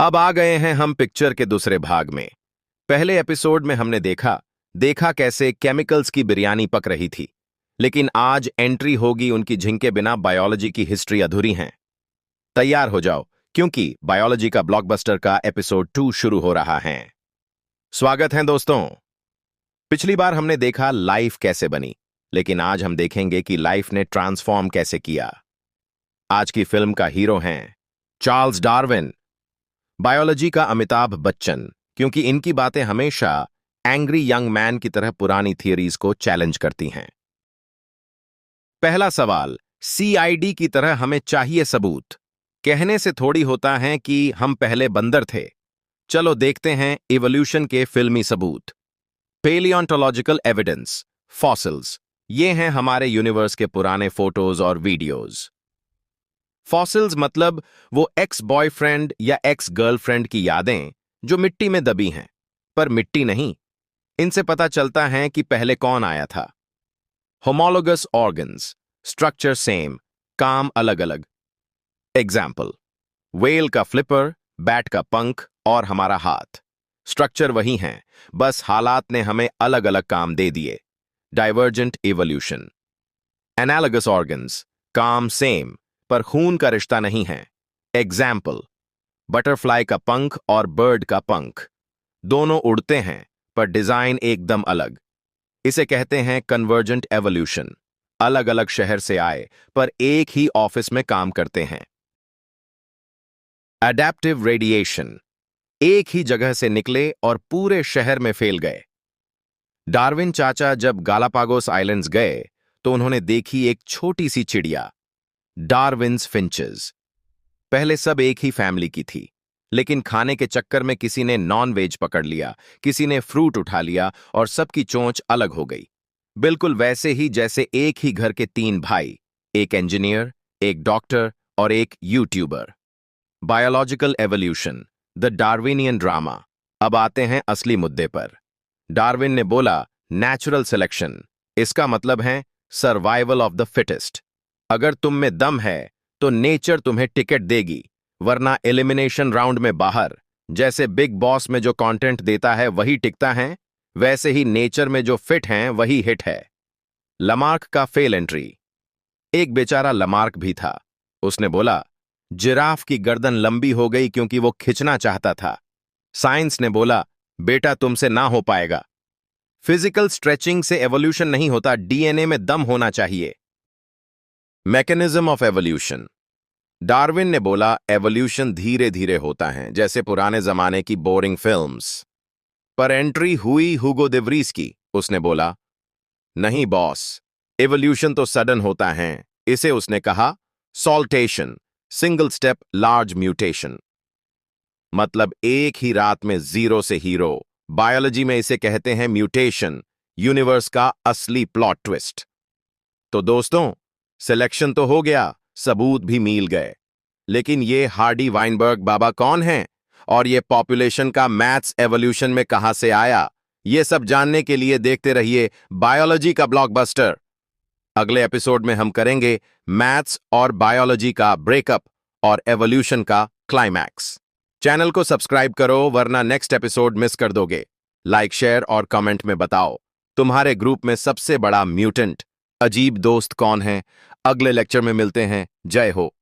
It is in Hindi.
अब आ गए हैं हम पिक्चर के दूसरे भाग में। पहले एपिसोड में हमने देखा कैसे केमिकल्स की बिरयानी पक रही थी, लेकिन आज एंट्री होगी उनकी जिनके बिना बायोलॉजी की हिस्ट्री अधूरी है। तैयार हो जाओ, क्योंकि बायोलॉजी का ब्लॉकबस्टर का एपिसोड 2 शुरू हो रहा है। स्वागत है दोस्तों। पिछली बार हमने देखा लाइफ कैसे बनी, लेकिन आज हम देखेंगे कि लाइफ ने ट्रांसफॉर्म कैसे किया। आज की फिल्म का हीरो हैं चार्ल्स डार्विन, बायोलॉजी का अमिताभ बच्चन, क्योंकि इनकी बातें हमेशा एंग्री यंग मैन की तरह पुरानी थियरीज को चैलेंज करती हैं। पहला सवाल, सीआईडी की तरह हमें चाहिए सबूत। कहने से थोड़ी होता है कि हम पहले बंदर थे। चलो देखते हैं इवोल्यूशन के फिल्मी सबूत। पेलियोंटोलॉजिकल एविडेंस, फॉसिल्स, ये हैं हमारे यूनिवर्स के पुराने फोटोज और वीडियोज। फॉसिल्स मतलब वो एक्स बॉयफ्रेंड या एक्स गर्लफ्रेंड की यादें जो मिट्टी में दबी हैं, पर मिट्टी नहीं। इनसे पता चलता है कि पहले कौन आया था। होमोलोगस ऑर्गन्स, स्ट्रक्चर सेम, काम अलग अलग। एग्जाम्पल, व्हेल का फ्लिपर, बैट का पंख और हमारा हाथ। स्ट्रक्चर वही है, बस हालात ने हमें अलग अलग काम दे दिए। Divergent evolution. एनालॉगस ऑर्गन्स, काम सेम, पर खून का रिश्ता नहीं है। एग्जाम्पल, बटरफ्लाई का पंख और बर्ड का पंख, दोनों उड़ते हैं पर डिजाइन एकदम अलग। इसे कहते हैं कन्वर्जेंट एवोल्यूशन। अलग अलग शहर से आए पर एक ही ऑफिस में काम करते हैं। एडेप्टिव रेडिएशन, एक ही जगह से निकले और पूरे शहर में फैल गए। डार्विन चाचा जब गालापागोस आइलैंड्स गए तो उन्होंने देखी एक छोटी सी चिड़िया, डार्विन्स फिंचेस। पहले सब एक ही फैमिली की थी, लेकिन खाने के चक्कर में किसी ने नॉन वेज पकड़ लिया, किसी ने फ्रूट उठा लिया और सबकी चोंच अलग हो गई। बिल्कुल वैसे ही जैसे एक ही घर के 3 भाई, एक इंजीनियर, एक डॉक्टर और एक YouTuber. Biological evolution, the Darwinian drama. अब आते हैं असली मुद्दे पर। डार्विन ने बोला नेचुरल सिलेक्शन, इसका मतलब है सर्वाइवल ऑफ द फिटेस्ट। अगर तुम में दम है तो नेचर तुम्हें टिकट देगी, वरना एलिमिनेशन राउंड में बाहर। जैसे बिग बॉस में जो कंटेंट देता है वही टिकता है, वैसे ही नेचर में जो फिट हैं वही हिट है। लमार्क का फेल एंट्री। एक बेचारा लमार्क भी था। उसने बोला जिराफ की गर्दन लंबी हो गई क्योंकि वो खिंचना चाहता था। साइंस ने बोला बेटा तुमसे ना हो पाएगा। फिजिकल स्ट्रेचिंग से एवोल्यूशन नहीं होता, डीएनए में दम होना चाहिए। Mechanism of evolution. डार्विन ने बोला एवोल्यूशन धीरे धीरे होता है, जैसे पुराने जमाने की बोरिंग फिल्म्स। पर एंट्री हुई हुगो दे व्रीज की। उसने बोला नहीं बॉस, एवोल्यूशन तो सडन होता है। इसे उसने कहा saltation, single step large mutation. मतलब एक ही रात में जीरो से हीरो। बायोलॉजी में इसे कहते हैं म्यूटेशन, यूनिवर्स का असली प्लॉट ट्विस्ट। तो दोस्तों, सिलेक्शन तो हो गया, सबूत भी मिल गए, लेकिन ये हार्डी वाइनबर्ग बाबा कौन है और ये पॉपुलेशन का मैथ्स एवोल्यूशन में कहां से आया, ये सब जानने के लिए देखते रहिए बायोलॉजी का ब्लॉकबस्टर। अगले एपिसोड में हम करेंगे मैथ्स और बायोलॉजी का ब्रेकअप और एवोल्यूशन का क्लाइमैक्स। चैनल को सब्सक्राइब करो, वरना नेक्स्ट एपिसोड मिस कर दोगे। लाइक, शेयर और कमेंट में बताओ तुम्हारे ग्रुप में सबसे बड़ा म्यूटेंट, अजीब दोस्त कौन है। अगले लेक्चर में मिलते हैं। जय हो।